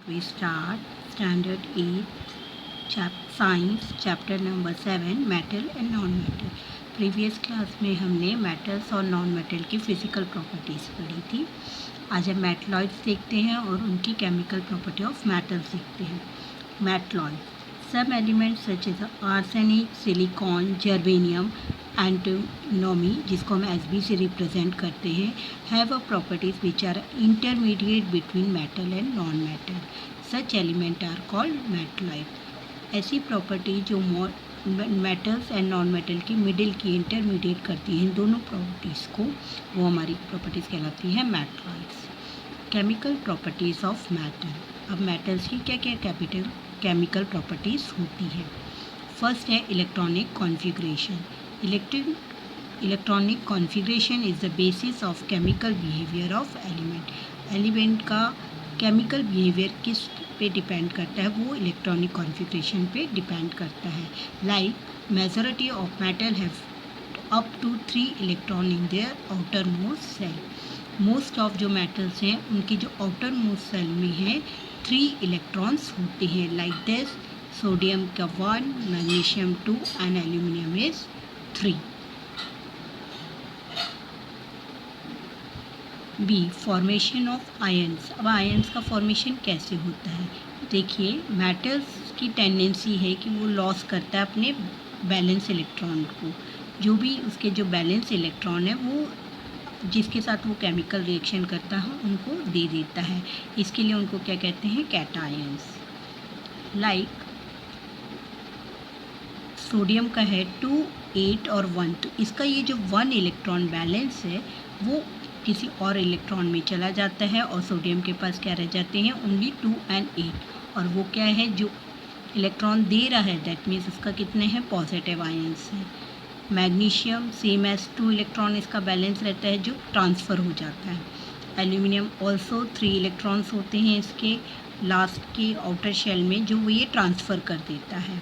we start standard 8 science chapter number 7 metal and non-metal। Previous class में हमने metals और non metal की physical properties पढ़ी थी। आज हम मेटलॉइड्स देखते हैं और उनकी केमिकल प्रॉपर्टी ऑफ मेटल्स देखते हैं। Metalloid some elements such as arsenic, silicon, germanium, antimony जिसको हम Sb से रिप्रेजेंट करते हैं have a properties which are intermediate between metal and non-metal. Such element are called metalloid. ऐसी प्रॉपर्टी जो metals and non metal की middle की intermediate करती हैं दोनों प्रॉपर्टीज़ को, वो हमारी प्रॉपर्टीज़ कहलाती हैं metalloids. Chemical properties of metal. अब मेटल्स की क्या क्या केमिकल प्रॉपर्टीज़ होती है। फर्स्ट है electronic configuration. Electronic configuration is the basis of chemical behaviour of element. Element का केमिकल बिहेवियर किस पे डिपेंड करता है, वो इलेक्ट्रॉनिक कॉन्फ़िगरेशन पे डिपेंड करता है। Like majority of metal have up to 3 electron in their outer most shell. Most of जो मेटल्स हैं उनकी जो आउटर मोस्ट सेल में है 3 इलेक्ट्रॉन्स होते हैं। लाइक दिस सोडियम का 1, magnesium 2 and aluminium is 3। B formation of ions. अब आयन्स का फॉर्मेशन कैसे होता है, देखिए मेटल्स की टेंडेंसी है कि वो लॉस करता है अपने बैलेंस इलेक्ट्रॉन को। जो भी उसके जो बैलेंस इलेक्ट्रॉन है वो जिसके साथ वो केमिकल रिएक्शन करता है उनको दे देता है। इसके लिए उनको क्या कहते हैं, कैटायंस। लाइक सोडियम का है 2, 8 और 1, तो इसका ये जो 1 इलेक्ट्रॉन बैलेंस है वो किसी और इलेक्ट्रॉन में चला जाता है और सोडियम के पास क्या रह जाते हैं, ओनली 2 एंड 8। और वो क्या है, जो इलेक्ट्रॉन दे रहा है दैट मीन्स उसका कितने हैं, पॉजिटिव आयंस हैं। मैग्नीशियम सेम एज 2 इलेक्ट्रॉन इसका बैलेंस रहता है जो ट्रांसफ़र हो जाता है। एल्यूमिनियम ऑल्सो 3 इलेक्ट्रॉन्स होते हैं इसके लास्ट के आउटर शेल में जो वो ये ट्रांसफ़र कर देता है।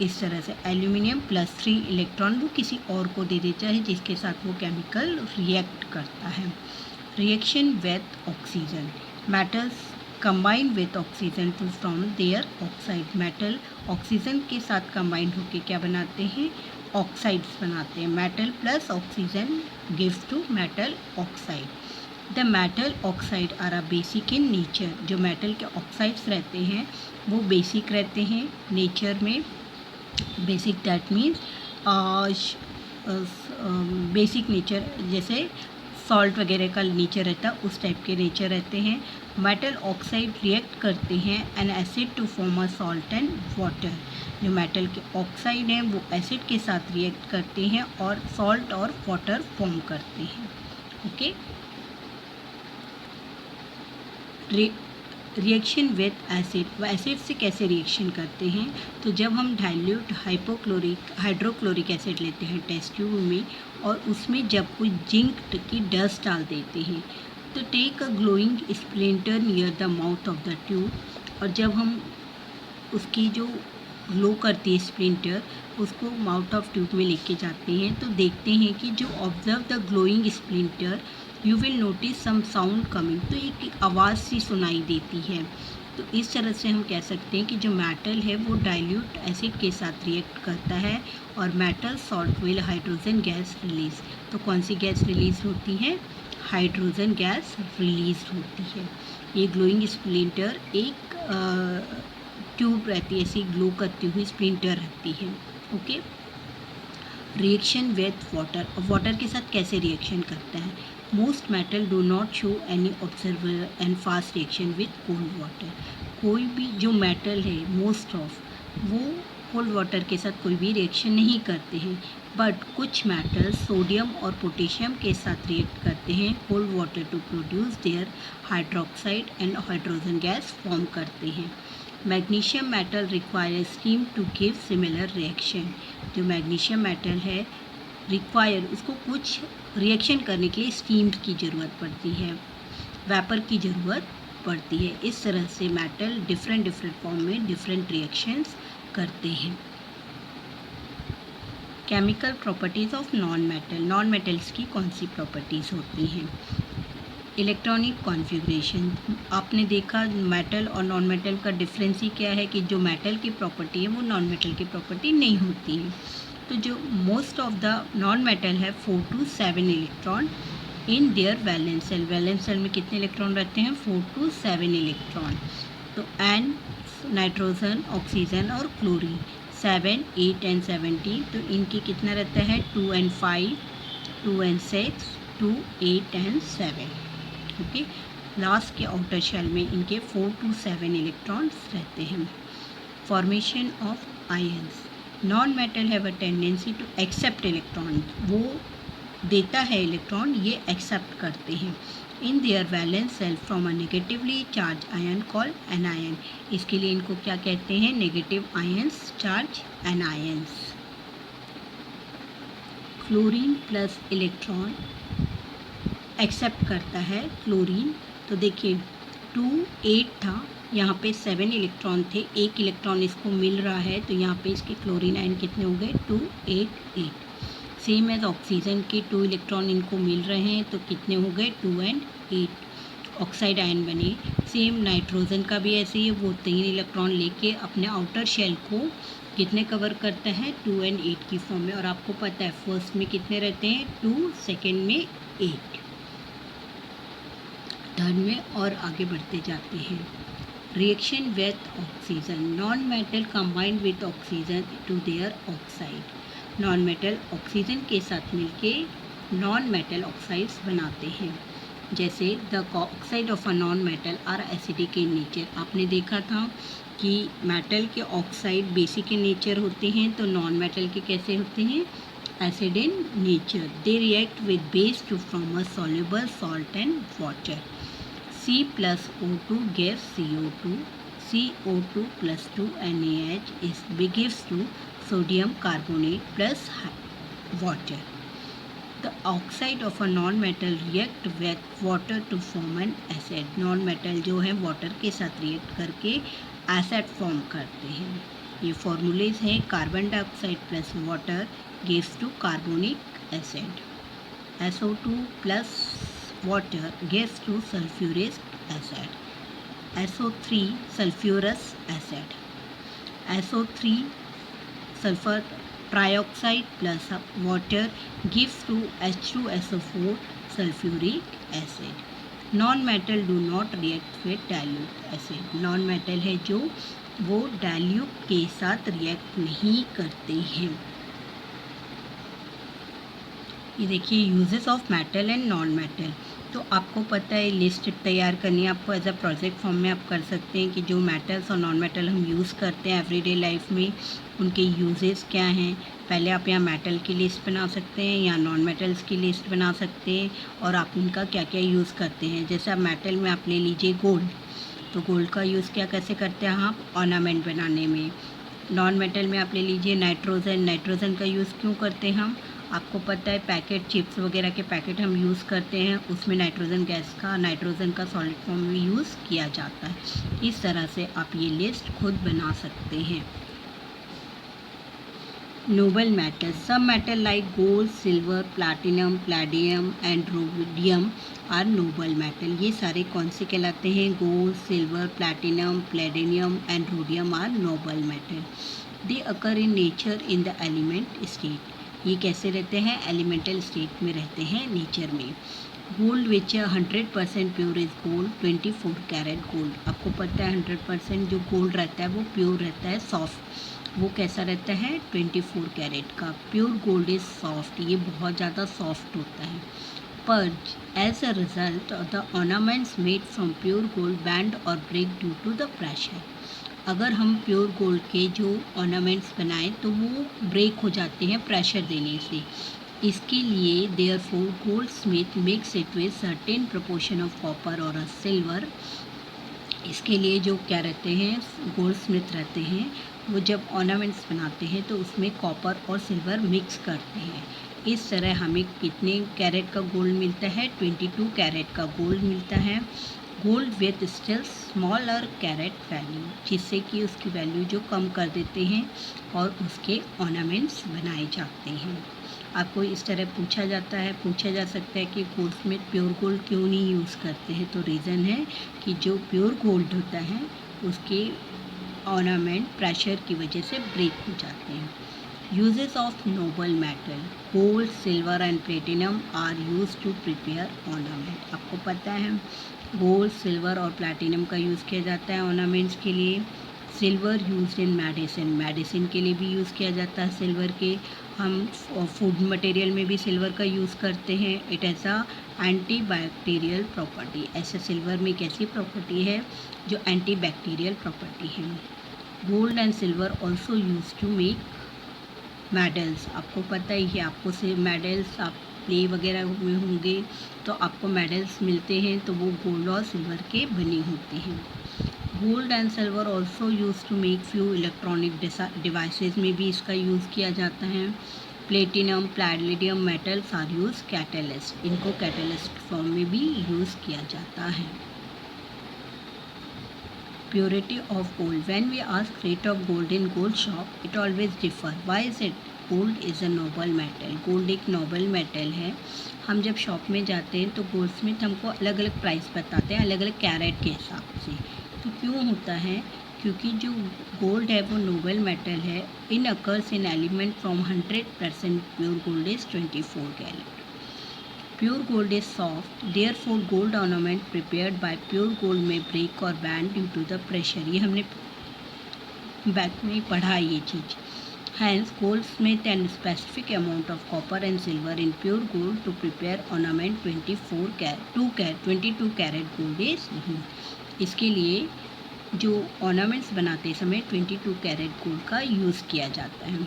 इस तरह से एल्यूमिनियम प्लस 3 इलेक्ट्रॉन वो किसी और को दे देता है जिसके साथ वो केमिकल रिएक्ट करता है। Reaction with oxygen. Metals combine with oxygen to form their oxide. Metal oxygen के साथ कंबाइन होकर क्या बनाते हैं, ऑक्साइड्स बनाते हैं। Metal plus oxygen gives to metal oxide. The metal oxide are a basic in nature. जो मेटल के ऑक्साइड्स रहते हैं वो बेसिक रहते हैं नेचर में। Basic that means basic nature, जैसे सॉल्ट वगैरह का नेचर रहता है उस टाइप के नेचर रहते हैं। मेटल ऑक्साइड रिएक्ट करते हैं an acid to form a salt and water. जो मेटल के ऑक्साइड हैं वो एसिड के साथ रिएक्ट करते हैं और सॉल्ट और वाटर फॉर्म करते हैं। ओके। Reaction with acid. वो एसिड से कैसे रिएक्शन करते हैं, तो जब हम डाइल्यूट हाइड्रोक्लोरिक एसिड लेते हैं टेस्ट ट्यूब में और उसमें जब कोई जिंक की डस्ट डाल देते हैं तो take a glowing splinter near the mouth of the tube. और जब हम उसकी जो ग्लो करती है स्प्लिंटर उसको माउथ ऑफ ट्यूब में लेके जाते हैं तो देखते हैं कि जो observe the glowing splinter you will notice some sound coming, तो एक आवाज़ सी सुनाई देती है। तो इस तरह से हम कह सकते हैं कि जो मेटल है वो डाइल्यूट एसिड के साथ रिएक्ट करता है और metal salt will hydrogen gas release. तो कौन सी गैस रिलीज़ होती है, हाइड्रोजन गैस रिलीज़ होती है। ये ग्लोइंग स्प्लिंटर एक ट्यूब रहती है, ऐसी ग्लो करती हुई स्प्लिंटर रहती है। Okay. Reaction with water. Water के साथ कैसे रिएक्शन करता है, most metal do not show any observer and fast reaction with cold water. कोई भी जो मेटल है मोस्ट ऑफ वो कोल्ड वाटर के साथ कोई भी रिएक्शन नहीं करते हैं, बट कुछ मेटल्स सोडियम और पोटेशियम के साथ रिएक्ट करते हैं cold water to produce their hydroxide and hydrogen gas form करते हैं। Magnesium metal require steam to give similar reaction. जो मैग्नीशियम मेटल है रिक्वायर, उसको कुछ रिएक्शन करने के लिए स्टीम की ज़रूरत पड़ती है, वेपर की ज़रूरत पड़ती है। इस तरह से मेटल डिफरेंट फॉर्म में डिफरेंट रिएक्शंस करते हैं। Chemical properties of non metal. Non metals की कौन सी प्रॉपर्टीज़ होती हैं, इलेक्ट्रॉनिक कॉन्फ़िगरेशन, आपने देखा मेटल और नॉन मेटल का डिफरेंस ही क्या है कि जो मेटल की प्रॉपर्टी है वो नॉन मेटल की प्रॉपर्टी नहीं होती है। तो जो most of the non metal है 4 to 7 electron in their valence cell. Valence shell में कितने इलेक्ट्रॉन रहते हैं? 4 to 7 इलेक्ट्रॉन। तो एन नाइट्रोजन, ऑक्सीजन और क्लोरीन 7, 8 एंड 17, तो इनके कितना रहता है? 2 and 5, 2 and 6, 2, 8 and 7। Okay, last के आउटर शेल में इनके 4 to 7 इलेक्ट्रॉन्स रहते हैं। Formation of ions, non metal have a tendency to accept electron, वो देता है इलेक्ट्रॉन, ये एक्सेप्ट करते हैं in their valence shell from a negatively charge ion call anion. इसके लिए इनको क्या कहते हैं? Negative ions charge anions. Chlorine plus electron accept करता है क्लोरीन, तो देखिए 2, 8 था, यहाँ पे 7 इलेक्ट्रॉन थे, एक इलेक्ट्रॉन इसको मिल रहा है, तो यहाँ पे इसके क्लोरीन आयन कितने हो गए? 2, 8, 8। सेम एज ऑक्सीजन के 2 इलेक्ट्रॉन इनको मिल रहे हैं, तो कितने हो गए? 2 and 8 ऑक्साइड आयन बने। सेम नाइट्रोजन का भी ऐसे ही है, वो 3 इलेक्ट्रॉन लेके अपने आउटर शेल को कितने कवर करता है? 2 and 8 की फॉर्म में। और आपको पता है फर्स्ट में कितने रहते हैं? 2, सेकेंड में 8, थर्ड में और आगे बढ़ते जाते हैं। Reaction with oxygen, non metal combined with oxygen to their oxide. Non metal oxygen के साथ मिलके नॉन मेटल ऑक्साइड्स बनाते हैं। जैसे the oxide of a non metal are acidic in nature. आपने देखा था कि मेटल के ऑक्साइड बेसिक इन नेचर होते हैं, तो नॉन मेटल के कैसे होते हैं? Acid in nature. They react with base to form a soluble salt and water. C plus O2 gives CO2, CO2 plus 2 NaH gives to sodium carbonate plus water. The oxide of a non-metal react with water to form an acid. Non-metal जो है water के साथ react करके acid form करते हैं। ये formulas हैं, carbon dioxide plus water gives to carbonic acid. SO2 plus water gives to sulfuric acid. SO3 sulfurous acid. SO3 sulfur trioxide plus water gives to H2SO4 sulfuric acid. Non-metal do not react with dilute acid. Non-metal है जो वो dilute के साथ react नहीं करते हैं। ये देखिए uses of metal and non metal. तो आपको पता है लिस्ट तैयार करनी है आपको, एज अ प्रोजेक्ट फॉर्म में आप कर सकते हैं कि जो मेटल्स और नॉन मेटल हम यूज़ करते हैं एवरीडे लाइफ में, उनके यूजेस क्या हैं। पहले आप यहाँ मेटल की लिस्ट बना सकते हैं या नॉन मेटल्स की लिस्ट बना सकते हैं और आप उनका क्या क्या यूज़ करते हैं। जैसे आप मेटल में आप ले लीजिए गोल्ड, तो गोल्ड का यूज़ क्या कैसे करते हैं आप? ऑर्नामेंट बनाने में। नॉन मेटल में आप ले लीजिए नाइट्रोजन, नाइट्रोजन का यूज़ क्यों करते हैं हम? आपको पता है पैकेट चिप्स वगैरह के पैकेट हम यूज़ करते हैं, उसमें नाइट्रोजन गैस का, नाइट्रोजन का सॉलिड फॉर्म में यूज़ किया जाता है। इस तरह से आप ये लिस्ट खुद बना सकते हैं। नोबल मेटल, सब metal like gold, silver, platinum, palladium and rhodium are noble metal. ये सारे कौन से कहलाते हैं? Gold, silver, platinum, palladium and rhodium are noble metal. They occur in nature in the element state. ये कैसे रहते हैं? एलिमेंटल स्टेट में रहते हैं नेचर में। Gold which 100% pure is gold, 24 carat gold. आपको पता है 100% जो गोल्ड रहता है वो प्योर रहता है, सॉफ्ट। वो कैसा रहता है? 24 कैरेट का। प्योर गोल्ड इज सॉफ्ट, ये बहुत ज़्यादा सॉफ्ट होता है। Purge as a result the ornaments made from pure gold bend और break due to the pressure. अगर हम प्योर गोल्ड के जो ऑर्नामेंट्स बनाएं तो वो ब्रेक हो जाते हैं प्रेशर देने से। इसके लिए therefore gold Smith mix it with certain proportion of copper और सिल्वर। इसके लिए जो क्या रहते हैं, गोल्ड स्मिथ रहते हैं, वो जब ऑर्नामेंट्स बनाते हैं तो उसमें कॉपर और सिल्वर मिक्स करते हैं। इस तरह हमें कितने कैरेट का गोल्ड मिलता है? 22 कैरेट का गोल्ड मिलता है। Gold with still smaller carat value, जिससे कि उसकी वैल्यू जो कम कर देते हैं और उसके ऑर्नामेंट्स बनाए जाते हैं। आपको इस तरह पूछा जा सकता है कि कोर्स में प्योर गोल्ड क्यों नहीं यूज़ करते हैं। तो रीज़न है कि जो प्योर गोल्ड होता है उसके ऑर्नामेंट प्रेशर की वजह से ब्रेक हो जाते हैं। Uses of noble metal gold, silver and platinum are use to prepare ornament. आपको पता है गोल्ड, सिल्वर और प्लैटिनम का यूज़ किया जाता है ऑर्नामेंट्स के लिए। सिल्वर यूज्ड इन मेडिसिन के लिए भी यूज़ किया जाता है सिल्वर के। हम फूड मटेरियल में भी सिल्वर का यूज़ करते हैं। It has a anti bacterial property. ऐसे सिल्वर में एक ऐसी प्रॉपर्टी है जो एंटी बैक्टीरियल प्रॉपर्टी है। Gold and silver also use to make medals. आपको पता ही है, आपको से मेडल्स आप प्ले वगैरह में होंगे तो आपको मेडल्स मिलते हैं, तो वो गोल्ड और सिल्वर के बने होते हैं। Gold and silver also use to make few electronic devices में भी इसका यूज़ किया जाता है। Platinum, palladium metals are use catalyst. इनको कैटलिस्ट फॉर्म में भी यूज़ किया जाता है। Purity of gold. When we ask rate of gold in gold shop, it always differ. Why is it? Gold is a noble metal. Gold एक noble metal है। हम जब शॉप में जाते हैं तो गोल्डस्मिथ हमको अलग अलग प्राइस बताते हैं, अलग अलग कैरेट के हिसाब से। तो क्यों होता है? क्योंकि जो गोल्ड है वो नोबल मेटल है। In occurs in element from 100% pure gold is 24 carat. Pure gold is soft, therefore gold ornament prepared by pure gold may break or bend due to the pressure. ये हमने back में पढ़ा है ये चीज़। Hence, goldsmith and specific amount of copper and silver in pure gold to prepare ornament 22 carat gold is used. इसके लिए जो ornaments बनाते समय 22 कैरेट गोल्ड का यूज़ किया जाता है।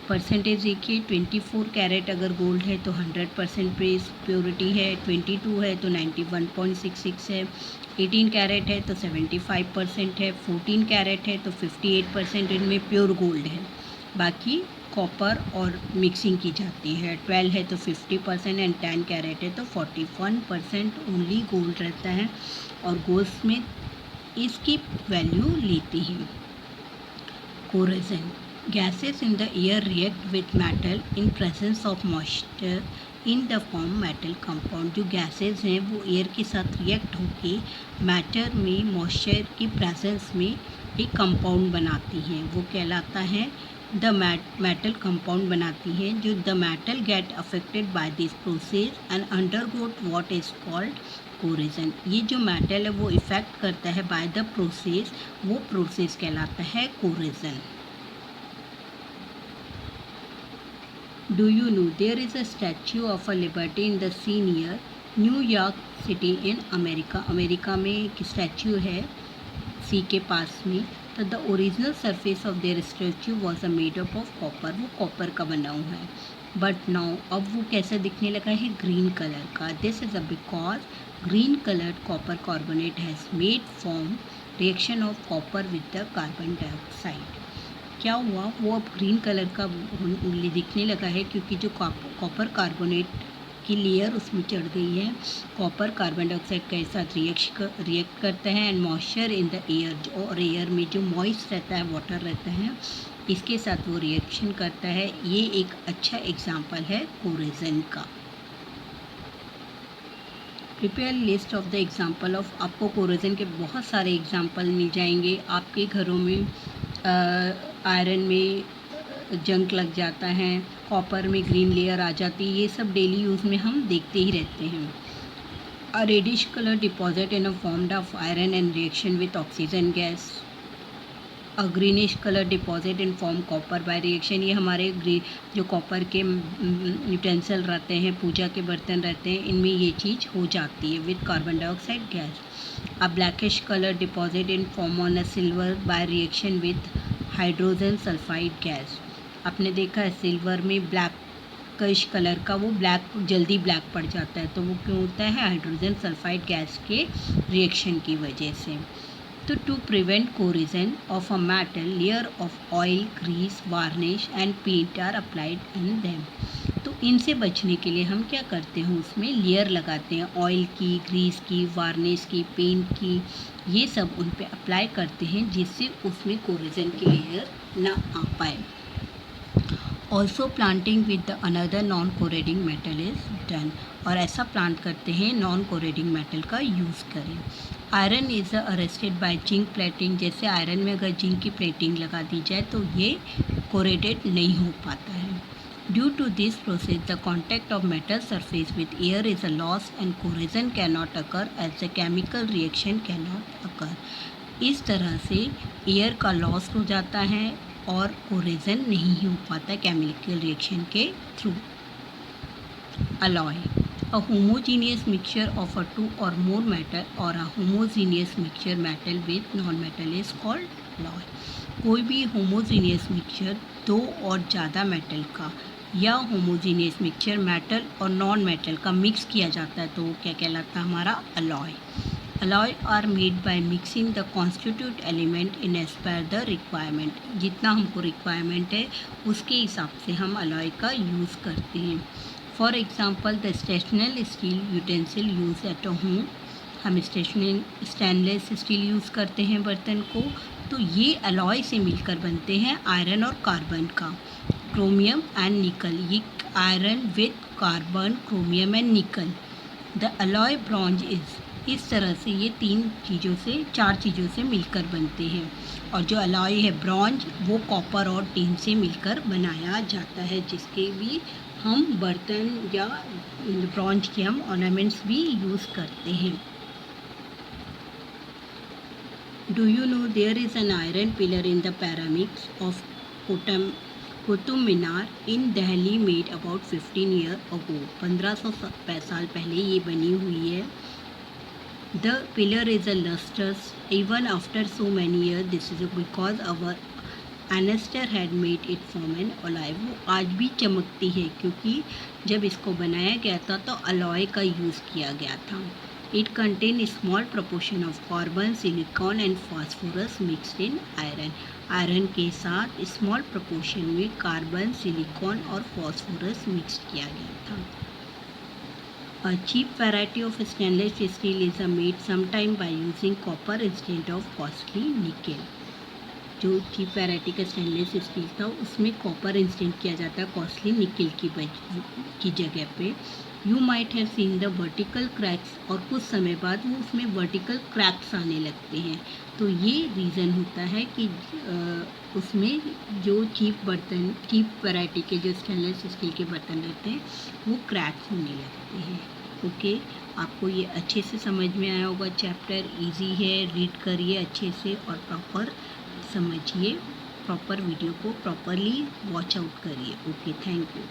परसेंटेज देखिए, 24 कैरेट अगर गोल्ड है तो 100% प्योरिटी है, 22 है तो 91.66 है, 18 कैरेट है तो 75% है, 14 कैरेट है तो 58% इनमें प्योर गोल्ड है। बाकी कॉपर और मिक्सिंग की जाती है। 12 है तो 50% एंड 10 कैरेट है तो 41% ओनली गोल्ड रहता है और गोल्डस्मिथ इसकी वैल्यू लेती है। कोरेजन gases in the air react with metal in presence of moisture in the form metal compound। जो गैसेस हैं वो एयर के साथ रिएक्ट होके मैटर में मॉइस्चर की प्रेजेंस में एक कंपाउंड बनाती हैं, वो कहलाता है द मेटल कंपाउंड बनाती हैं। जो the metal get affected by this process and undergoes what is called corrosion. ये जो मेटल है वो इफेक्ट करता है बाय द प्रोसेस, वो प्रोसेस कहलाता है corrosion. Do you know there is a statue of a liberty in the sea near new York city in America. America में एक स्टैचू है सी के पास में। तो the original surface of their statue was a made up of copper. वो copper का बना हुआ है, बट नाउ अब वो कैसे दिखने लगा है? ग्रीन कलर का। This is a because green coloured copper carbonate has made form reaction of copper with the carbon dioxide. क्या हुआ? वो अब ग्रीन कलर का दिखने लगा है क्योंकि जो कॉपर कार्बोनेट की लेयर उसमें चढ़ गई है। कॉपर कार्बन डाइऑक्साइड के साथ रिएक्ट करता है and moisture in the air, और एयर में जो मॉइस्ट रहता है, वाटर रहता है, इसके साथ वो रिएक्शन करता है। ये एक अच्छा एग्जाम्पल है कोरेजन का। Prepare list of the example of. आपको कोरेजन के बहुत सारे एग्जाम्पल मिल जाएंगे। आपके घरों में आयरन में जंक लग जाता है, कॉपर में ग्रीन लेयर आ जाती है, ये सब डेली यूज़ में हम देखते ही रहते हैं। A reddish colour deposit in a formed of iron and reaction with oxygen gas. A greenish colour deposit in form copper by reaction. ये हमारे जो कॉपर के यूटेंसिल रहते हैं, पूजा के बर्तन रहते हैं, इनमें ये चीज़ हो जाती है with carbon dioxide gas. A blackish color deposit in form on a silver by reaction with hydrogen sulfide gas। आपने देखा है सिल्वर में ब्लैकिश कलर का, वो ब्लैक जल्दी ब्लैक पड़ जाता है, तो वो क्यों होता है? हाइड्रोजन सल्फाइड गैस के रिएक्शन की वजह से। तो to prevent corrosion of a metal, layer of oil, grease, varnish and paint are applied in them. तो इनसे बचने के लिए हम क्या करते हैं? उसमें लेयर लगाते हैं, ऑयल की, ग्रीस की, वार्निश की, पेंट की, ये सब उन पे अप्लाई करते हैं जिससे उसमें कोरिजन की लेयर ना आ पाए। Also plating with another non corroding metal is done, और ऐसा प्लांट करते हैं नॉन कोरेडिंग मेटल का यूज़ करें। Iron is arrested by zinc plating, जैसे आयरन में अगर जिंक की प्लेटिंग लगा दी जाए तो ये कोरेडेड नहीं हो पाता है। Due to this process the contact of metal surface with air is a loss and corrosion can not occur as the chemical reaction can not occur. इस तरह से एयर का लॉस हो जाता है और कोरेजन नहीं हो पाता केमिकल रिएक्शन के through. Alloy, a homogeneous mixture of a two or more metal or a homogeneous mixture metal with non-metal is called alloy। कोई भी homogeneous mixture दो और ज़्यादा मेटल का या homogeneous mixture मेटल और नॉन मेटल का मिक्स किया जाता है तो वो क्या कहलाता है हमारा alloy. Alloy are made by mixing the constitute element in as per the requirement, जितना हमको रिक्वायरमेंट है उसके हिसाब से हम अलॉय का यूज़ करते हैं। For example the stationary steel utensil use at home, हम स्टेनलेस स्टील यूज़ करते हैं बर्तन को, तो ये अलॉय से मिलकर बनते हैं आयरन और कार्बन का। क्रोमियम एंड निकल, ये iron with carbon, chromium and निकल। द अलॉय ब्रॉन्ज इज़, इस तरह से ये चार चीज़ों से मिलकर बनते हैं। और जो अलॉय है ब्रॉन्ज वो कॉपर और टिन से मिलकर बनाया जाता है, जिसके भी हम बर्तन या ब्रॉन्ज के हम ऑर्नामेंट्स भी यूज़ करते हैं। Do you know there is an iron pillar in the pyramids of Qutub Minar in Delhi made about 15 year ago, 1500 साल पहले ये बनी हुई है। The pillar is a lustrous even after so many year, this is because our ancestor had made it from an alloy, वो आज भी चमकती है क्योंकि जब इसको बनाया गया था तो अलॉय का यूज़ किया गया था। It contain small proportion of carbon, silicon and phosphorus mixed in iron, iron के साथ स्मॉल प्रोपोर्शन में कार्बन, सिलिकॉन और फास्फोरस मिक्सड किया गया था। A cheap variety of stainless steel is made sometime by using copper instead of costly nickel। जो cheap variety का stainless steel था उसमें कॉपर इंस्टेंट किया जाता है कॉस्टली निकल की जगह पे। You might have seen the vertical cracks, और कुछ समय बाद वो उसमें वर्टिकल क्रैक्स आने लगते हैं, तो ये रीज़न होता है कि उसमें जो चीप वैरायटी के जो स्टेनलेस स्टील के बर्तन रहते हैं वो क्रैक्स होने लगते हैं। ओके, आपको ये अच्छे से समझ में आया होगा। चैप्टर इजी है, रीड करिए अच्छे से और प्रॉपर समझिए, प्रॉपर वीडियो को प्रॉपरली वॉच आउट करिए। Okay, thank you.